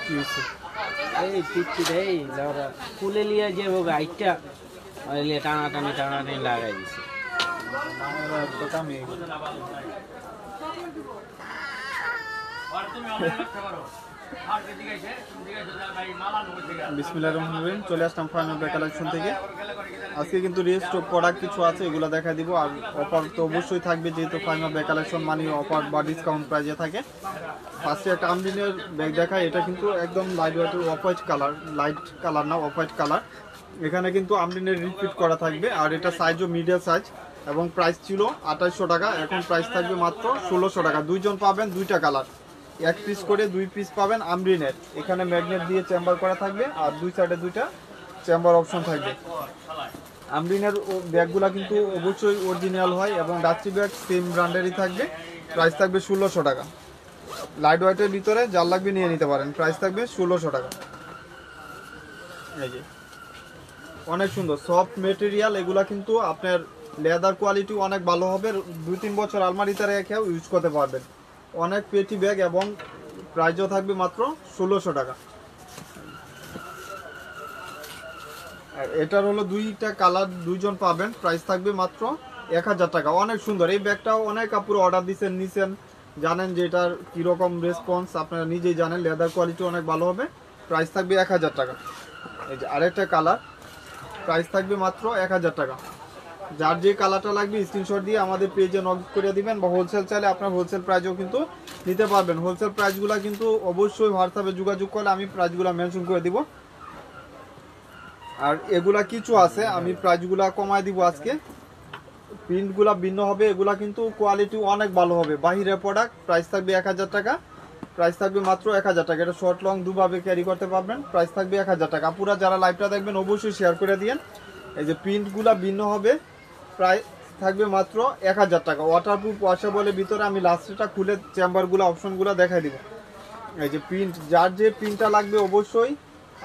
কি হয়েছে? এই পিচ্ছি এই ধরা খুলে নিয়ে যে ও গাইডটা ওই টানাটানি লাগাই দিছে। তো কামি বিসমিল্লাহির রহমানির রহিম। চলে আসলাম ফাইনাল ব্যাগ কালেকশন থেকে। আজকে কিন্তু রেস্ট প্রোডাক্ট কিছু আছে, এগুলো দেখা দিব। আর অফার তো অবশ্যই থাকবে, যেহেতু ফাইনাল ব্যাগ কালেকশন মানে অফার বা ডিসকাউন্ট প্রাইজে থাকে। ফার্স্টে একটা আমদিনের ব্যাগ দেখায়, এটা কিন্তু একদম লাইট ওয়েটের off white colour, light colour না অফ হোয়াইট কালার। এখানে কিন্তু আমদিনের রিপিট করা থাকবে, আর এটা সাইজও মিডিয়াম সাইজ এবং প্রাইস ছিল 2800 টাকা, এখন প্রাইস থাকবে মাত্র 1600 টাকা। দুইজন পাবেন দুইটা কালার, এক পিস করে 2 পিস পাবেন আমরিনের। এখানে ম্যাগনেট দিয়ে চেম্বার করা থাকবে, আর দুই সাইডে দুইটা চেম্বার অপশন থাকবে। আমরিনের ব্যাগগুলো কিন্তু অবশ্যই অরিজিনাল হয় এবং ডাচি ব্যাগ সেম ব্র্যান্ডেরই থাকবে। প্রাইস থাকবে 1600 টাকা। লাইট ওয়েটের ভিতরে যার লাগবে নিয়ে নিতে পারেন, প্রাইস থাকবে 1600 টাকা। এই যে অনেক সুন্দর সফট মেটেরিয়াল, এগুলা কিন্তু আপনার লেদার কোয়ালিটি অনেক ভালো হবে। 2-3 বছর আলমারিতে রেখেও ইউজ করতে পারবেন। অনেক পেটি ব্যাগ এবং প্রাইসও থাকবে মাত্র 1600 টাকা। আর এটার হলো দুইটা কালার, দুইজন পাবেন, প্রাইস থাকবে মাত্র 1000 টাকা। অনেক সুন্দর এই ব্যাগটাও, অনেক কাপড় অর্ডার দিচ্ছেন, নিছেন, জানেন যে এটার কীরকম রেসপন্স আপনারা নিজেই জানেন। লেদার কোয়ালিটি অনেক ভালো হবে, প্রাইস থাকবে 1000 টাকা। এই যে আরেকটা কালার, প্রাইস থাকবে মাত্র 1000 টাকা। যার যে কালারটা লাগবে স্ক্রিনশট দিয়ে আমাদের পেজে নক করে দিবেন, বা হোলসেল চাইলে আপনার হোলসেল প্রাইসও কিন্তু নিতে পারবেন। হোলসেল প্রাইসগুলো কিন্তু অবশ্যই হোয়াটসঅ্যাপে যোগাযোগ করলে আমি প্রাইসগুলো মেনশন করে দিব। আর এগুলা কিছু আছে, আমি প্রাইসগুলো কমায় দিব আজকে। প্রিন্টগুলো ভিন্ন হবে, এগুলা কিন্তু কোয়ালিটি অনেক ভালো হবে, বাহিরের প্রোডাক্ট। প্রাইস থাকবে 1000 টাকা, প্রাইস থাকবে মাত্র 1000 টাকা। এটা শর্ট লং দুভাবে ক্যারি করতে পারবেন, প্রাইস থাকবে 1000 টাকা। পুরা যারা লাইভটা দেখবেন অবশ্যই শেয়ার করে দিয়েন। এই যে প্রিন্টগুলো ভিন্ন হবে, প্রাইস থাকবে মাত্র 1000 টাকা। ওয়াটারপ্রুফ ওয়াশেবলের ভিতরে আমি লাস্টেটা খুলে চেম্বারগুলো অপশনগুলো দেখাই দিব। এই যে প্রিন্ট, যার যে প্রিন্টটা লাগবে অবশ্যই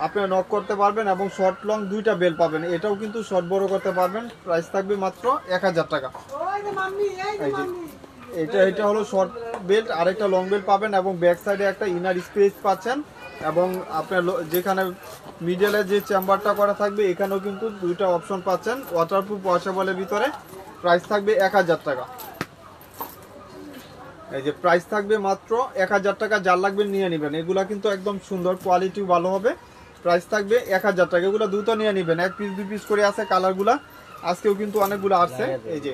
আপনারা নক করতে পারবেন, এবং শর্ট লং দুইটা বেল পাবেন। এটাও কিন্তু শর্ট বড় করতে পারবেন, প্রাইস থাকবে মাত্র 1000 টাকা। এই যে এটা হলো শর্ট বেল্ট, আরেকটা লং বেল্ট পাবেন, এবং ব্যাক সাইডে একটা ইনার স্পেস পাচ্ছেন, এবং আপনার যেখানে মিডলে যে চেম্বারটা করা থাকবে এখানেও কিন্তু দুইটা অপশন পাচ্ছেন ওয়াটারপ্রুফ ওয়াশেবলের ভিতরে। প্রাইস থাকবে 1000 টাকা। এই যে প্রাইস থাকবে মাত্র 1000 টাকা, যার লাগবে নিয়ে নেবেন। এগুলা কিন্তু একদম সুন্দর, কোয়ালিটি ভালো হবে, প্রাইস থাকবে 1000 টাকা। এগুলো দ্রুত নিয়ে নেবেন, 1 পিস 2 পিস করে আছে কালারগুলা, আজকেও কিন্তু অনেকগুলো আসছে। এই যে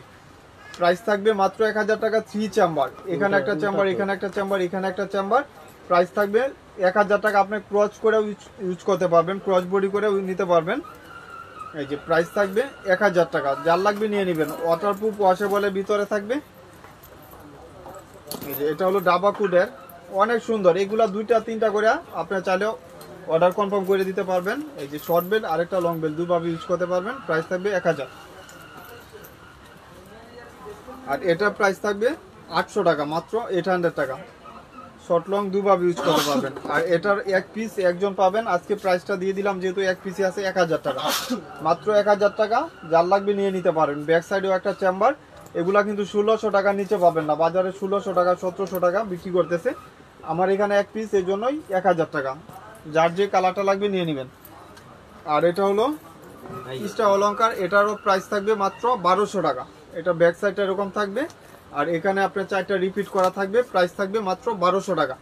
প্রাইস থাকবে মাত্র 1000 টাকা। 3 চেম্বার, এখানে একটা চেম্বার, এখানে একটা চেম্বার, এখানে একটা চেম্বার। প্রাইস থাকবে 1000 টাকা। আপনি ক্রস করেও ইউজ করতে পারবেন, ক্রস বডি করেও নিতে পারবেন। এই যে প্রাইস থাকবে 1000 টাকা, যার লাগবে নিয়ে নেবেন। ওয়াটারপ্রুফ ওয়াশেবলের ভিতরে থাকবে। এই যে এটা হলো ডাবা কুডের, অনেক সুন্দর। এগুলা 2-3টা করে আপনারা চাইলেও অর্ডার কনফার্ম করে দিতে পারবেন। এই যে শর্ট বেল্ট আরেকটা লং বেল্ট দুভাবে ইউজ করতে পারবেন, প্রাইস থাকবে 1000। আর এটার প্রাইস থাকবে 800 টাকা, মাত্র 800 টাকা। শর্ট লং দুভাবে ইউজ করতে পারবেন। আর এটার এক পিস একজন পাবেন, আজকে প্রাইসটা দিয়ে দিলাম যেহেতু এক পিসে আছে 1000 টাকা, মাত্র 1000 টাকা। যার লাগবে নিয়ে নিতে পারেন। ব্যাক সাইডেও একটা চেম্বার, এগুলা কিন্তু 1600 টাকার নিচে পাবেন না, বাজারে 1600 টাকা 1700 টাকা বিক্রি করতেছে। আমার এখানে এক পিস, এই জন্যই 1000 টাকা। যার যে কালারটা লাগবে নিয়ে নেবেন। আর এটা হলো স্টার অলংকার, এটারও প্রাইস থাকবে মাত্র 1200 টাকা। এটা ব্যাক সাইডটা এরকম থাকবে, আর এখানে আপনার 4টা রিপিট করা থাকবে, প্রাইস থাকবে মাত্র 1200 টাকা।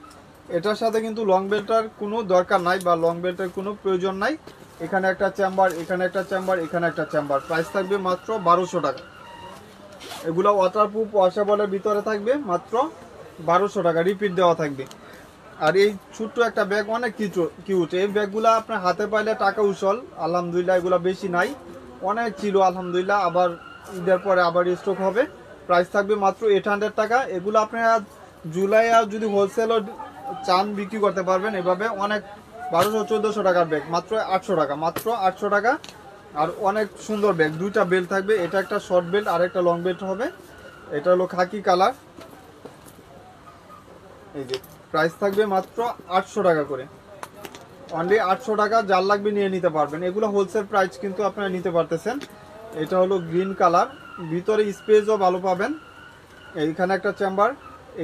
এটার সাথে কিন্তু লং বেল্টের কোনো দরকার নাই, বা লং বেল্টের কোনো প্রয়োজন নাই। এখানে একটা চেম্বার, এখানে একটা চেম্বার, এখানে একটা চেম্বার, প্রাইস থাকবে মাত্র 1200 টাকা। এগুলো ওয়াটারপ্রুফ ওয়াশেবলের ভিতরে থাকবে, মাত্র 1200 টাকা, রিপিট দেওয়া থাকবে। আর এই ছোট্ট একটা ব্যাগ অনেক কিউট। এই ব্যাগগুলো আপনার হাতে পাইলে টাকা উসল, আলহামদুলিল্লাহ। এগুলো বেশি নাই, অনেক ছিল আলহামদুলিল্লাহ। আবার ঈদের পরে আবার স্টক হবে। প্রাইস থাকবে মাত্র 800 টাকা। এগুলো আপনারা জুলাই আর যদি হোলসেলও চান বিক্রি করতে পারবেন এভাবে। অনেক 1200-1400 টাকার ব্যাগ, মাত্র 800 টাকা, মাত্র 800 টাকা। আর অনেক সুন্দর ব্যাগ, দুইটা বেল্ট থাকবে, এটা একটা শর্ট বেল্ট আর একটা লং বেল্ট হবে। এটা হলো খাকি কালার। এই যে প্রাইস থাকবে মাত্র 800 টাকা করে, অনলি 800 টাকা। যার লাগবে নিয়ে নিতে পারবেন। এগুলো হোলসেল প্রাইস কিন্তু আপনারা নিতে পারতেছেন। এটা হলো গ্রিন কালার, ভিতরে স্পেসও ভালো পাবেন। এইখানে একটা চেম্বার,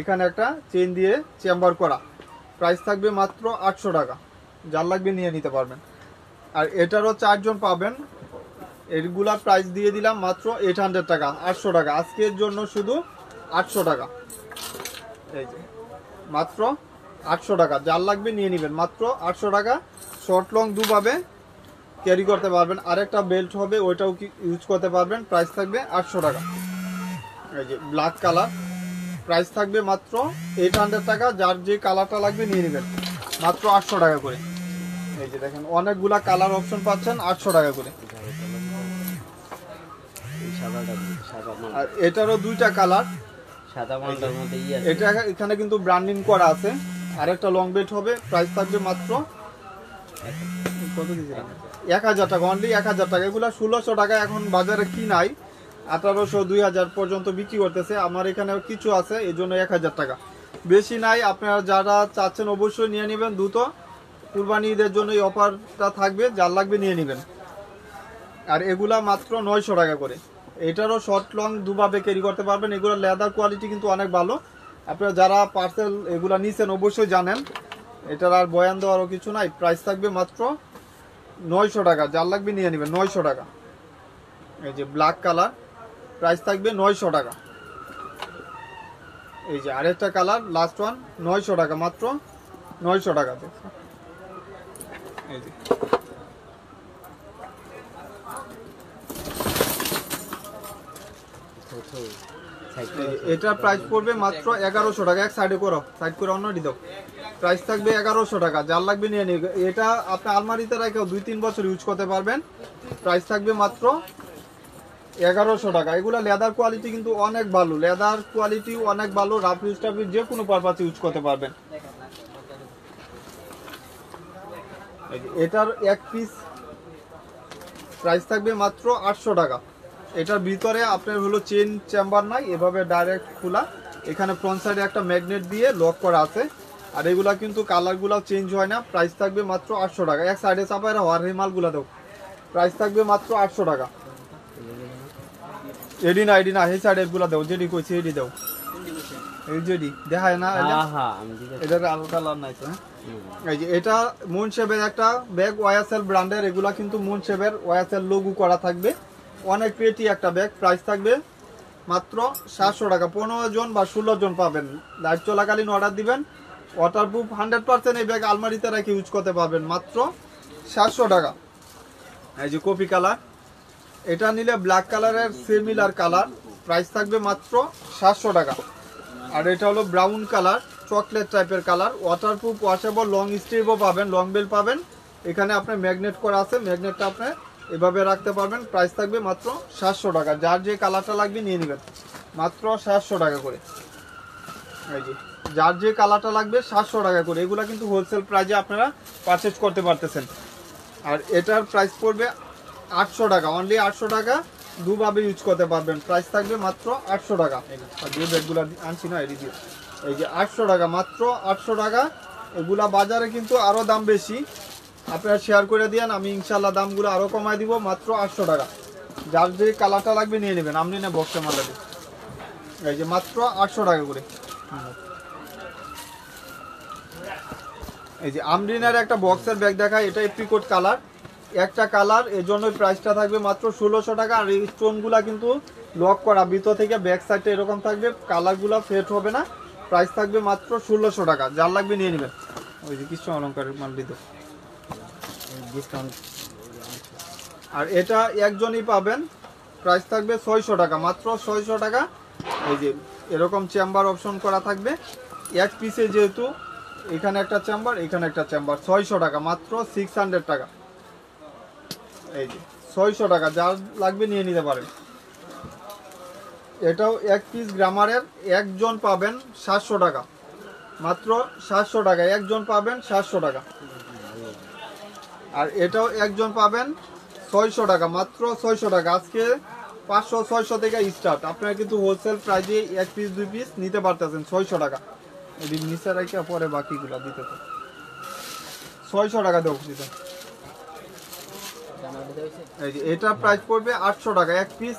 এখানে একটা চেন দিয়ে চেম্বার করা। প্রাইস থাকবে মাত্র 800 টাকা, যার লাগবে নিয়ে নিতে পারবেন। আর এটারও 4 জন পাবেন, এগুলা প্রাইস দিয়ে দিলাম মাত্র 800 টাকা, 800 টাকা আজকের জন্য শুধু 800 টাকা। এই যে মাত্র 800 টাকা, যার লাগবে নিয়ে নেবেন মাত্র 800 টাকা। শর্ট লং দুভাবে ক্যারি করতে পারবেন, আরেকটা বেল্ট হবে ওইটাও কি ইউজ করতে পারবেন, প্রাইস থাকবে 800 টাকা। এই যে ব্ল্যাক কালার, প্রাইস থাকবে মাত্র 800 টাকা, যার যে কালারটা লাগবে নিয়ে নেবেন মাত্র 800 টাকা করে। এই যে দেখেন অনেকগুলা কালার অপশন পাচ্ছেন 800 টাকা করে। আর এটারও দুইটা কালার, সাদা মালটার মধ্যে এটা এখানে কিন্তু ব্র্যান্ডিং করা আছে। আরেকটা লং বেল্ট হবে, প্রাইস থাকবে মাত্র কত দিয়েছিলাম 1000 টাকা, অনলি 1000 টাকা। এগুলা 1600 টাকা এখন বাজারে কি নাই, 1800 2000 পর্যন্ত বিক্রি করতেছে। আমার এখানে কিছু আছে এই জন্য 1000 টাকা, বেশি নাই। আপনারা যারা চাচ্ছেন অবশ্যই নিয়ে নেবেন দ্রুত, কুরবানি ঈদের জন্য এই অফারটা থাকবে, যার লাগবে নিয়ে নেবেন। আর এগুলা মাত্র 900 টাকা করে। এটারও শর্ট লং দুভাবে ক্যারি করতে পারবেন। এগুলো লেদার কোয়ালিটি কিন্তু অনেক ভালো, আপনারা যারা পার্সেল এগুলা নিছেন অবশ্যই জানেন। এটার আর বয়ান দেওয়ারও কিছু নাই, প্রাইস থাকবে মাত্র 900 টাকা, যার লাগবে নিয়ে নেবেন 900 টাকা। এই যে ব্ল্যাক কালার, প্রাইস থাকবে 900 টাকা। এই যে আরেকটা কালার লাস্ট ওয়ান, 900 টাকা, মাত্র 900 টাকা। এই যে এটার প্রাইস পড়বে মাত্র 1100 টাকা। এক সাইডে করো, সাইড করে অন্য দাও। প্রাইস থাকবে 1100 টাকা, যার লাগবে নিয়ে নিন। এটা আপনি আলমারিতে রেখেও 2-3 বছর ইউজ করতে পারবেন। প্রাইস থাকবে মাত্র 1100 টাকা। এগুলা লেদার কোয়ালিটি কিন্তু অনেক ভালো, লেদার কোয়ালিটি অনেক ভালো, রাফ ইউজ টাফ যে কোনো পারপাসে ইউজ করতে পারবেন। এটার এক পিস প্রাইস থাকবে মাত্র 800 টাকা। এটার ভিতরে আপনার হলো চেন চেম্বার নাই, এভাবে ডাইরেক্ট খোলা। এখানে ফ্রন্ট সাইডে একটা ম্যাগনেট দিয়ে লক করা আছে। আর এগুলা কিন্তু কালারগুলো চেঞ্জ হয় না। প্রাইস থাকবে মাত্র 800 টাকা। এক সাইডে চাপায় হওয়ার এই মালগুলা দাও, প্রাইস থাকবে মাত্র 800 টাকা। এডি না এই সাইডের গুলা দাও, যেডি কইছি এডি দাও। এই যেডি দেখায় না, এটার আলো কালার নাই তো। এই যে এটা মুনশেবের একটা ব্যাগ, ওয়াইএসএল ব্র্যান্ডের। এগুলা কিন্তু মুনশেবের ওয়াইএসএল লোগো করা থাকবে, অনেক পেটি একটা ব্যাগ। প্রাইস থাকবে মাত্র 700 টাকা। 15 জন বা 16 জন পাবেন। লাইট চলাকালীন অর্ডার দিবেন, ওয়াটারপ্রুফ 100%। এই ব্যাগ আলমারিতে রেখে ইউজ করতে পারবেন মাত্র 700 টাকা। এই যে কফি কালার, এটা নিলে ব্ল্যাক কালারের সিমিলার কালার, প্রাইস থাকবে মাত্র 700 টাকা। আর এটা হলো ব্রাউন কালার, চকলেট টাইপের কালার, ওয়াটারপ্রুফ, ওয়াশেবল, লং স্ট্রিপও পাবেন, লং বেল পাবেন। এখানে আপনার ম্যাগনেট করা আছে, ম্যাগনেটটা আপনি এভাবে রাখতে পারবেন। প্রাইস থাকবে মাত্র 700 টাকা, যার যে কালারটা লাগবে নিয়ে নেবেন মাত্র 700 টাকা করে। এই যে যার যে কালারটা লাগবে 700 টাকা করে। এগুলা কিন্তু হোলসেল প্রাইজে আপনারা পারচেজ করতে পারতেছেন। আর এটার প্রাইস পড়বে 800 টাকা, অনলি 800 টাকা, দুভাবে ইউজ করতে পারবেন। প্রাইস থাকবে মাত্র 800 টাকা। আর যে ব্যাগগুলো আনছি না এদিকে, এই যে 800 টাকা, মাত্র 800 টাকা। এগুলা বাজারে কিন্তু আরও দাম বেশি, আপনারা শেয়ার করে দিন, আমি ইনশাল্লাহ দামগুলো আরও কমাই দিব। মাত্র 800 টাকা, যার যে কালারটা লাগবে নিয়ে নেবেন। আপনি না বক্সে মাল লাগবে। এই যে মাত্র 800 টাকা করে। এই যে আমরিনার একটা বক্সের ব্যাগ দেখায়, এটা এপ্রিকোট কালার, একটা কালার, এর জন্যই প্রাইসটা থাকবে মাত্র 1600 টাকা। আর এই স্টোনগুলা কিন্তু লক করা, ভিতর থেকে ব্যাক সাইডটা এরকম থাকবে, কালারগুলো ফেট হবে না। প্রাইস থাকবে মাত্র 1600 টাকা, যার লাগবে নিয়ে নেবেন। ওই যে কৃষ্ণ অলঙ্কারের মাল দিত ডিসকাউন্ট। আর এটা একজনই পাবেন, প্রাইস থাকবে 600 টাকা, মাত্র 600 টাকা। এই যে এরকম চেম্বার অপশন করা থাকবে এক পিসে, যেহেতু এখানে একটা চেম্বার, এখানে একটা চেম্বার। 600 টাকা, মাত্র 600 টাকা। এই যে 600 টাকা, যার লাগবে নিয়ে নিতে পারেন। এটাও এক পিস গ্রামারের, একজন পাবেন 700 টাকা, মাত্র 700 টাকা। একজন পাবেন 700 টাকা। আর এটাও একজন পাবেন 600 টাকা, মাত্র 600 টাকা। আজকে 500-600 থেকে স্টার্ট। আপনারা কিন্তু হোলসেল প্রাইজে এক পিস 2 পিস নিতে পারতেছেন 600 টাকা। এদিন নিচে রাখে পরে বাকিগুলো দিতে তো 600 টাকা দেবো দিতে। এই যে এটা প্রাইস পড়বে 800 টাকা এক পিস।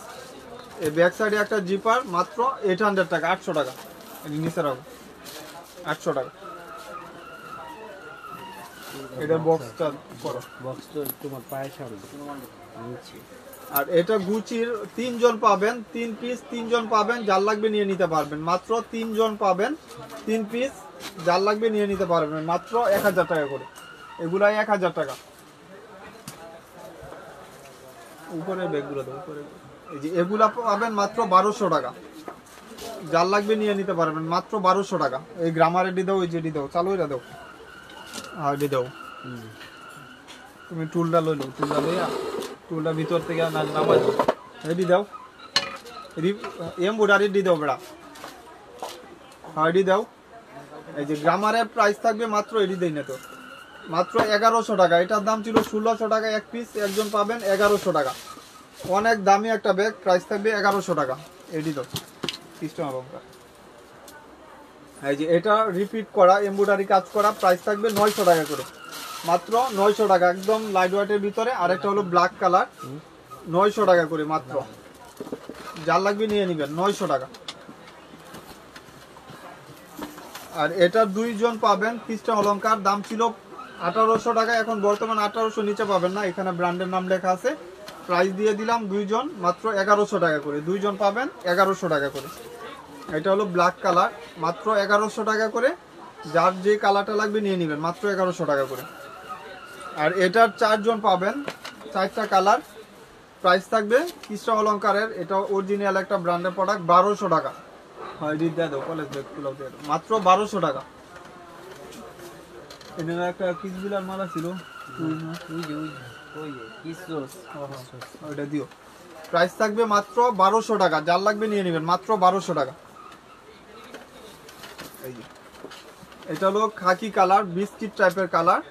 এই ব্যাক সাইডে একটা জিপার, মাত্র 800 টাকা, 800 টাকা। এদিন নিচে রাখো 800 টাকা। এটা বক্সটা করো। বক্স তো তোমার পায়ের সামনে নিচে। আর এটা গুচির 3 জন পাবেন, 3 পিস 3 জন পাবেন, যার লাগবে নিয়ে নিতে পারবেন। মাত্র 3 জন পাবেন, 3 পিস, যার লাগবে নিয়ে নিতে পারবেন মাত্র 1000 টাকা করে। এগুলাই 1000 টাকা। উপরে ব্যাগগুলো দাও, উপরে। এই যে এগুলা পাবেন মাত্র 1200 টাকা, যার লাগবে নিয়ে নিতে পারবেন মাত্র 1200 টাকা। এই গ্রামার এডি দাও, এই যেডি দাও, চালু এটা দাও, আর এডি দাও। তুমি টুলটা লইলো, টুলটা লইয়া টুলটা ভিতর থেকে নামাই দাও, এডি দাও, এমব্রয়ডারি দি দাও বেড়া, এডি দাও। এই যে গ্রামারের প্রাইস থাকবে মাত্র, এডি দেই না তো, মাত্র 1100 টাকা। এটার দাম ছিল 1600 টাকা এক পিস, একজন পাবেন 1100 টাকা। অনেক দামি একটা ব্যাগ, প্রাইস থাকবে 1100 টাকা। এডি দাও, সিস্টেম অলংকার। এই যে এটা রিপিট করা এমব্রয়ডারি কাজ করা, প্রাইস থাকবে 900 টাকা করে, মাত্র 900 টাকা, একদম লাইট ওয়েটের ভিতরে। আর একটা হলো ব্ল্যাক কালার, 900 টাকা করে মাত্র, যার লাগবে নিয়ে নেবেন 900 টাকা। আর এটা 2 জন পাবেন পিসটা অলংকার, দাম ছিল 1800 টাকা, এখন বর্তমান 1800 নিচে পাবেন না, এখানে ব্র্যান্ডের নাম লেখা আছে। প্রাইস দিয়ে দিলাম 2 জন মাত্র 1100 টাকা করে, 2 জন পাবেন 1100 টাকা করে। এটা হলো ব্ল্যাক কালার, মাত্র 1100 টাকা করে, যার যে কালারটা লাগবে নিয়ে নেবেন মাত্র 1100 টাকা করে। আর এটার 4 জন পাবেন, 4টা কালার, প্রাইস থাকবে পিসটা অলংকারের, এটা অরিজিনাল একটা ব্র্যান্ডের প্রোডাক্ট, 1200 টাকা। হয় রিড দিয়ে দাও, কলেজ ব্যাগ গুলো দিয়ে দাও, মাত্র 1200 টাকা। এখানে একটা কিসবিলার মালা ছিল, ওইটা দিও। প্রাইস থাকবে মাত্র 1200 টাকা, যার লাগবে নিয়ে নেবেন মাত্র 1200 টাকা। এই যে এটা হলো খাকি কালার, বিস্কিট টাইপের কালার।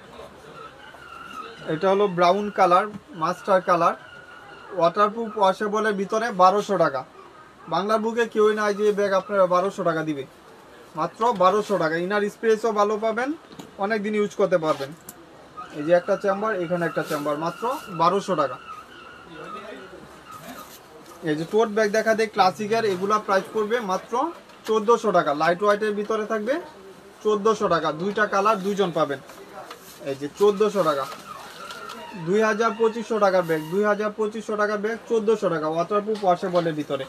এটা হলো brown colour, master colour, waterproof ওয়াশেবলের ভিতরে, 1200 টাকা। বাংলার বুকে কেউই নাই যে ব্যাগ আপনারা 1200 টাকা দিবে, মাত্র 1200 টাকা। ইনার স্পেসও ভালো পাবেন, অনেক দিন ইউজ করতে পারবেন। এই যে একটা চেম্বার, এখানে একটা চেম্বার, মাত্র 1200 টাকা। এই যে টোট ব্যাগ দেখা দেয় ক্লাসিকের, এগুলা প্রাইস পড়বে মাত্র 1400 টাকা, লাইট ওয়াইটের ভিতরে থাকবে 1400 টাকা, 2টা কালার, 2 জন পাবেন। এই যে 1400 টাকা, 2500 টাকার ব্যাগ, 2500 টাকার ব্যাগ, 1400 টাকা, ওয়াটারপ্রুফ ওয়াশেবলের ভিতরে।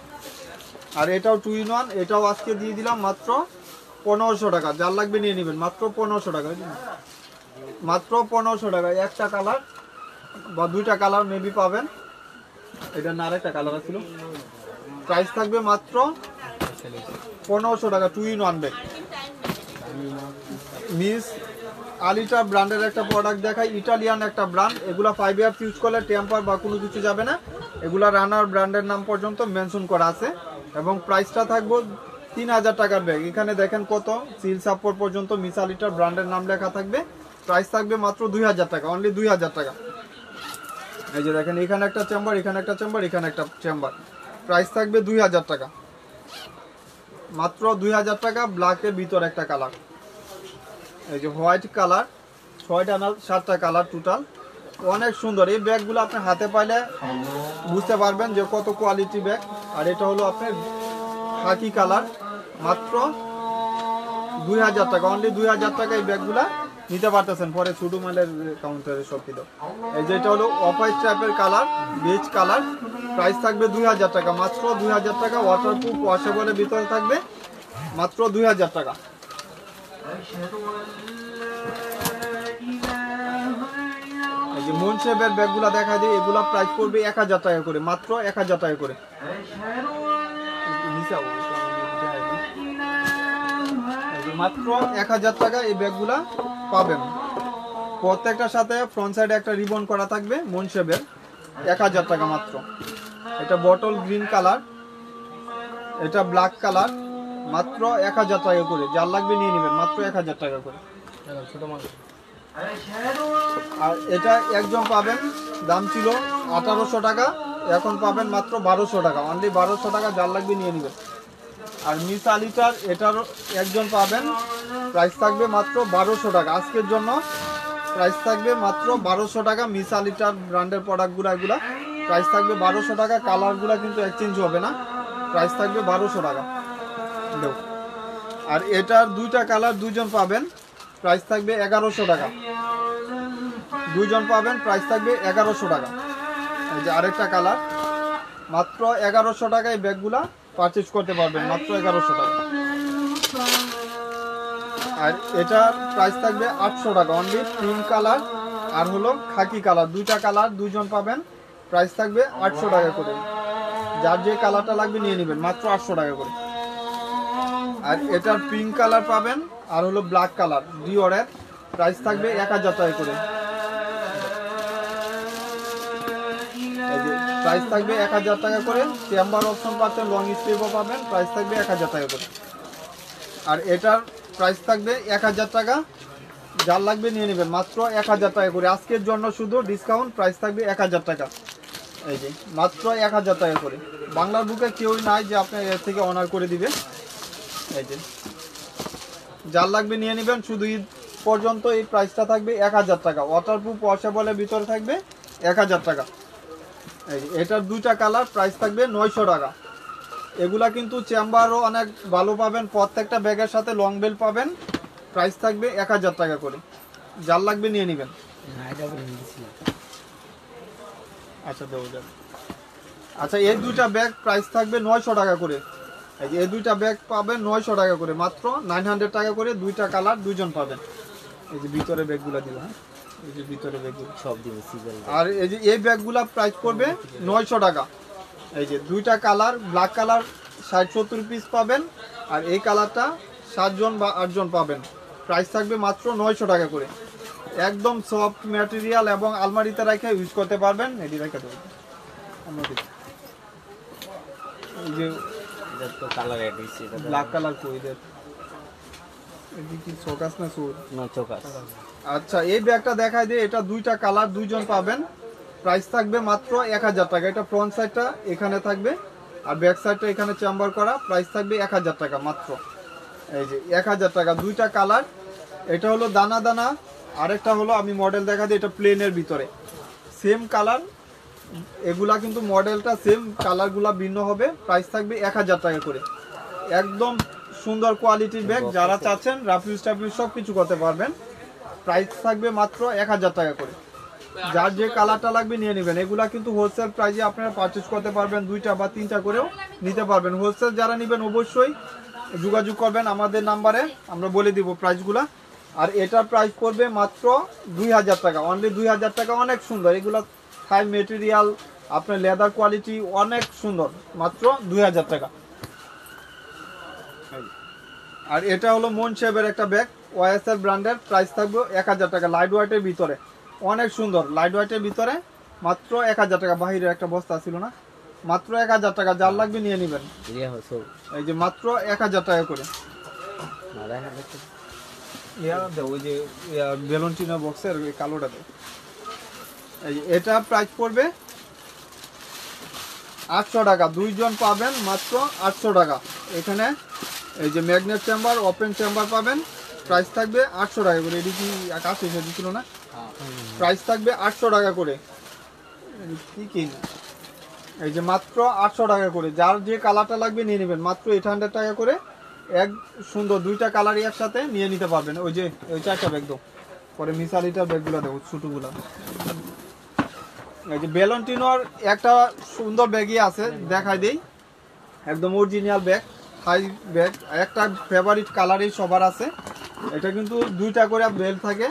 আর এটাও 2 in 1, এটাও আজকে দিয়ে দিলাম মাত্র 1500 টাকা, যার লাগবে নিয়ে নেবেন মাত্র 1500 টাকা, মাত্র 1500 টাকা। একটা কালার বা 2টা কালার মেবি পাবেন, এটা না আরেকটা কালার ছিল। প্রাইস থাকবে মাত্র 1500 টাকা, 2 in 1 ব্যাগ। মিস আলিটা ব্র্যান্ডের একটা প্রোডাক্ট দেখায়, ইটালিয়ান একটা ব্র্যান্ড। এগুলা 5 ইয়ার্স ইউজ করলে টেম্পার বা কোনো কিছু যাবে না। এগুলা রানার ব্র্যান্ডের নাম পর্যন্ত মেনশন করা আছে। এবং প্রাইসটা থাকবে 3000 টাকার ব্যাগ। এখানে দেখেন কত সিল সাপোর্ট পর্যন্ত মিস আলিটার ব্র্যান্ডের নাম লেখা থাকবে। প্রাইস থাকবে মাত্র 2000 টাকা, অনলি 2000 টাকা। এই যে দেখেন এখানে একটা চেম্বার, এখানে একটা চেম্বার, এখানে একটা চেম্বার, প্রাইস থাকবে 2000 টাকা, মাত্র 2000 টাকা। ব্ল্যাকের ভিতর একটা কালার, এই যে হোয়াইট কালার, 6টা না 7টা কালার টোটাল, অনেক সুন্দর। এই ব্যাগগুলো আপনি হাতে পাইলে বুঝতে পারবেন যে কত কোয়ালিটি ব্যাগ। আর এটা হলো আপনার খাকি কালার, মাত্র 2000 টাকা, অনলি 2000 টাকা এই ব্যাগগুলা নিতে পারতেছেন। পরে ছোট মালের কাউন্টারে সব কিলো। এই যে এটা হলো অফাইট টাইপের কালার, বেজ কালার, প্রাইস থাকবে 2000 টাকা, মাত্র 2000 টাকা। ওয়াটারপ্রুফ ওয়াশেবলের ভিতরে থাকবে, মাত্র 2000 টাকা। এই যে মনসেবের ব্যাগগুলা দেখা যায়, এগুলা প্রাইস পড়বে 1000 টাকা করে, মাত্র 1000 টাকা করে। মাত্র 1000 টাকা এই ব্যাগগুলা পাবেন। প্রত্যেকটার সাথে ফ্রন্ট সাইডে একটা রিবন করা থাকবে মনসেবের, 1000 টাকা মাত্র। এটা বটল গ্রিন কালার, এটা ব্ল্যাক কালার, মাত্র 1000 টাকা করে, যার লাগবে নিয়ে নেবেন মাত্র 1000 টাকা করে। আর এটা একজন পাবেন, দাম ছিল 1800 টাকা, এখন পাবেন মাত্র 1200 টাকা, অনলি 1200 টাকা, যার লাগবে নিয়ে নেবেন। আর মিস আলিটার এটার একজন পাবেন, প্রাইস থাকবে মাত্র 1200 টাকা। আজকের জন্য প্রাইস থাকবে মাত্র 1200 টাকা। মিস আলিটার ব্র্যান্ডের প্রোডাক্টগুলো এগুলা প্রাইস থাকবে 1200 টাকা। কালারগুলো কিন্তু এক্সচেঞ্জ হবে না, প্রাইস থাকবে 1200 টাকা। আর এটার 2টা কালার, 2 জন পাবেন, প্রাইস থাকবে 1100 টাকা। দুইজন পাবেন, প্রাইস থাকবে 1100 টাকা। এই যে আরেকটা কালার, মাত্র 1100 টাকায় এই ব্যাগগুলা পারচেজ করতে পারবেন, মাত্র 1100 টাকা। আর এটার প্রাইস থাকবে 800 টাকা অনলি। পিঙ্ক কালার আর হলো খাকি কালার, দুইটা কালার দুইজন পাবেন, প্রাইস থাকবে 800 টাকা করে। যার যে কালারটা লাগবে নিয়ে নেবেন, মাত্র 800 টাকা করে। আর এটার পিঙ্ক কালার পাবেন আর হলো ব্ল্যাক কালার ডিওরের, প্রাইস থাকবে 1000 টাকা করে। এই যে প্রাইস থাকবে 1000 টাকা করে। চেম্বার অপশন পাচ্ছেন, লং স্লিভও পাবেন, প্রাইস থাকবে 1000 টাকা করে। আর এটার প্রাইস থাকবে 1000 টাকা, যার লাগবে নিয়ে নেবেন, মাত্র 1000 টাকা করে। আজকের জন্য শুধু ডিসকাউন্ট, প্রাইস থাকবে 1000 টাকা। এই যে মাত্র 1000 টাকা করে। বাংলার বুকে কেউই নাই যে আপনার এর থেকে অনার করে দিবে। এই যে যার লাগবে নিয়ে নেবেন, শুধু ঈদ পর্যন্ত এই প্রাইসটা থাকবে 1000 টাকা। ওয়াটারপ্রুফ ওয়াশেবলের ভিতরে থাকবে 1000 টাকা। এই যে এটার দুইটা কালার, প্রাইস থাকবে 900 টাকা। এগুলা কিন্তু চেম্বারও অনেক ভালো পাবেন, প্রত্যেকটা ব্যাগের সাথে লং বেল পাবেন, প্রাইস থাকবে 1000 টাকা করে। যার লাগবে নিয়ে নেবেন। আচ্ছা দেবো যাবে। আচ্ছা এই দুইটা ব্যাগ প্রাইস থাকবে 900 টাকা করে। এই যে এই দুইটা ব্যাগ পাবেন 900 টাকা করে, মাত্র 900 টাকা করে। দুইটা কালার দুইজন পাবেন। এই যে ভিতরে ব্যাগগুলা দিব, হ্যাঁ এই যে ভিতরে ব্যাগগুলো সব দিবে সিজন। আর এই যে এই ব্যাগগুলা প্রাইস পড়বে 900 টাকা। এই যে দুইটা কালার, ব্ল্যাক কালার 60-70 পিস পাবেন, আর এই কালারটা 7 জন বা 8 জন পাবেন, প্রাইস থাকবে মাত্র 900 টাকা করে। একদম সফট ম্যাটেরিয়াল এবং আলমারিতে রেখে ইউজ করতে পারবেন। এটি রেখে দেবো এই যে এটা তো কালার এড হইছে, এটা ব্ল্যাক কালার কই দেন, এটি কি সোকাস না সুর? না চোকাস। আচ্ছা এই ব্যাগটা দেখাই দিয়ে, এটা দুইটা কালার দুইজন পাবেন, প্রাইস থাকবে মাত্র 1000 টাকা। এটা ফ্রন্ট সাইডটা এখানে থাকবে আর ব্যাক সাইডটা এখানে চেম্বার করা, প্রাইস থাকবে 1000 টাকা মাত্র। এই যে 1000 টাকা, দুইটা কালার। এটা হলো দানা দানা, আরেকটা হলো আমি মডেল দেখা দিই, এটা প্লেনের ভিতরে সেম কালার। এগুলা কিন্তু মডেলটা সেম, কালারগুলা ভিন্ন হবে, প্রাইস থাকবে 1000 টাকা করে। একদম সুন্দর কোয়ালিটির ব্যাগ, যারা চাচ্ছেন রাফিউজ টাফিউজ সব কিছু করতে পারবেন, প্রাইস থাকবে মাত্র 1000 টাকা করে। যার যে কালারটা লাগবে নিয়ে নেবেন। এগুলা কিন্তু হোলসেল প্রাইসে আপনারা পারচেজ করতে পারবেন, 2টা বা 3টা করেও নিতে পারবেন। হোলসেল যারা নেবেন অবশ্যই যোগাযোগ করবেন আমাদের নাম্বারে, আমরা বলে দিব প্রাইসগুলা। আর এটার প্রাইস পড়বে মাত্র 2000 টাকা, অনলি 2000 টাকা। অনেক সুন্দর এগুলা, হাই মেটেরিয়াল, আপনার লেদার কোয়ালিটি অনেক সুন্দর, মাত্র 2000 টাকা। আর এটা হলো মন শেপের একটা ব্যাগ, ওয়াইএসএল ব্র্যান্ডের, প্রাইস থাকবে 1000 টাকা। লাইট ওয়েটের ভিতরে অনেক সুন্দর, লাইট ওয়েটের ভিতরে মাত্র 1000 টাকা। বাহিরে একটা বস্তা ছিল না, মাত্র 1000 টাকা। যার লাগবে নিয়ে নেবেন। এই যে মাত্র 1000 টাকা করে। ওই যে ভ্যালেন্টিনো বক্সের কালোটা দেয়। এই যে এটা প্রাইস পড়বে 800 টাকা, দুইজন পাবেন মাত্র 800 টাকা। এখানে এই যে ম্যাগনেট চেম্বার, ওপেন চেম্বার পাবেন, প্রাইস থাকবে 800 টাকা করে। এটি কি আকাশ এসে দিছিল না, প্রাইস থাকবে 800 টাকা করে। কি কি এই যে মাত্র 800 টাকা করে। যার যে কালারটা লাগবে নিয়ে নেবেন, মাত্র 800 টাকা করে। এক সুন্দর দুইটা কালারই একসাথে নিয়ে নিতে পারবেন। ওই যে ওই 4টা ব্যাগ দাও, পরে মিসালিটার ব্যাগগুলো দেবো ছোটগুলো। এই যে ভ্যালেন্টিনোর একটা সুন্দর ব্যাগই আছে, দেখাই দেই, একদম অরিজিনাল ব্যাগ, হাই ব্যাগ। একটা ফেভারিট কালারই সবার আছে। এটা কিন্তু 2টা করে বেল থাকে,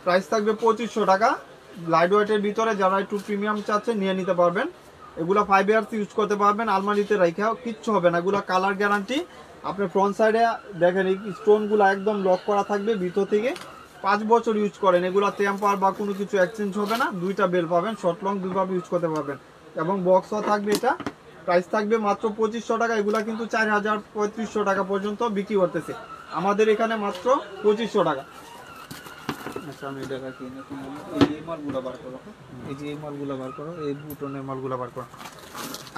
প্রাইস থাকবে 2500 টাকা। লাইট ওয়েটের ভিতরে, যারা একটু প্রিমিয়াম চাচ্ছে নিয়ে নিতে পারবেন। এগুলো 5 ইয়ার্স ইউজ করতে পারবেন, আলমারিতে রেখেও কিচ্ছু হবে না। এগুলো কালার গ্যারান্টি। আপনি ফ্রন্ট সাইডে দেখেন এই স্টোনগুলো একদম লক করা থাকবে ভিতর থেকে, 5 বছর ইউজ করেন। এগুলো টেম্পার বা কোনো কিছু এক্সচেঞ্জ হবে না। 2টা বেল পাবেন, শর্ট লং দুইভাবে ইউজ করতে পারবেন, এবং বক্সও থাকবে। এটা প্রাইস থাকবে মাত্র 2500 টাকা। এগুলো কিন্তু 4000-3500 টাকা পর্যন্ত বিক্রি করতেছে, আমাদের এখানে মাত্র 2500 টাকা। আচ্ছা আমি এটা রাখি, এই মালগুলো বার করো, এই যে এই মালগুলো বার করো, এই বুটনের মালগুলো বার করো।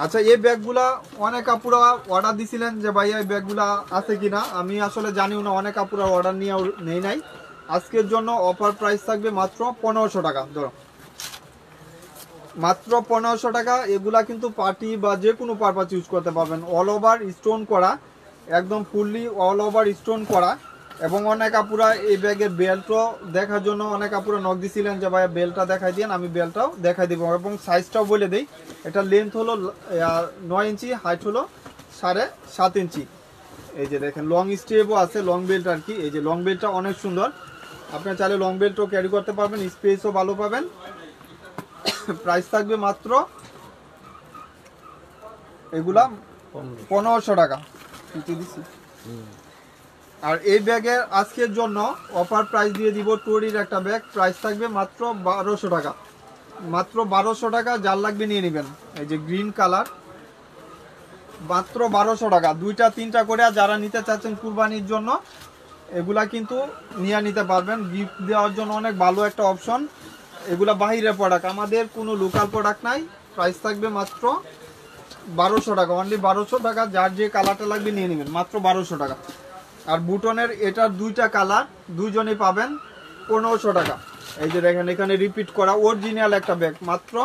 আচ্ছা এই ব্যাগগুলা অনেক আপুরা অর্ডার দিছিলেন যে ভাইয়া এই ব্যাগগুলা আছে কিনা, আমি আসলে জানিও না, অনেক আপুরা অর্ডার নিয়ে নেই নাই। আজকের জন্য অফার প্রাইস থাকবে মাত্র 1500 টাকা। ধরো মাত্র 1500 টাকা। এগুলা কিন্তু পার্টি বা যে কোনো পারপাস ইউজ করতে পারবেন। অল ওভার স্টোন করা, একদম ফুললি অল ওভার স্টোন করা, এবং অনেক আপুরা এই ব্যাগের বেল্টও দেখার জন্য অনেক আপুরা নক দিছিলেন যে ভাইয়া বেল্টটা দেখাই দিন, আমি বেল্টটাও দেখাই দিব এবং সাইজটাও বলে দিই। এটা লেন্থ হলো 9 ইঞ্চি, হাইট হলো 7.5 ইঞ্চি। এই যে দেখেন লং স্টেপও আছে, লং বেল্ট আর কি। এই যে লং বেল্টটা অনেক সুন্দর, আপনার চাইলে লং বেল্টও ক্যারি করতে পারবেন, স্পেসও ভালো পাবেন। প্রাইস থাকবে মাত্র এগুলা 1500 টাকা দিচ্ছি। আর এই ব্যাগের আজকের জন্য অফার প্রাইস দিয়ে দিব টুরির একটা ব্যাগ, প্রাইস থাকবে মাত্র 1200 টাকা, মাত্র 1200 টাকা। যার লাগবে নিয়ে নেবেন। এই যে গ্রিন কালার, মাত্র 1200 টাকা, 2টা 3টা করে। যারা নিতে চাচ্ছেন কুরবানির জন্য এগুলা কিন্তু নিয়ে নিতে পারবেন, গিফট দেওয়ার জন্য অনেক ভালো একটা অপশন। এগুলা বাহিরের প্রোডাক্ট, আমাদের কোনো লোকাল প্রোডাক্ট নাই। প্রাইস থাকবে মাত্র 1200 টাকা, অনলি 1200 টাকা। যার যে কালারটা লাগবে নিয়ে নেবেন, মাত্র 1200 টাকা। আর বুটনের এটার 2টা কালার, দুইজনেই পাবেন 1500 টাকা। এই যে দেখেন এখানে রিপিট করা অরিজিনাল একটা ব্যাগ, মাত্র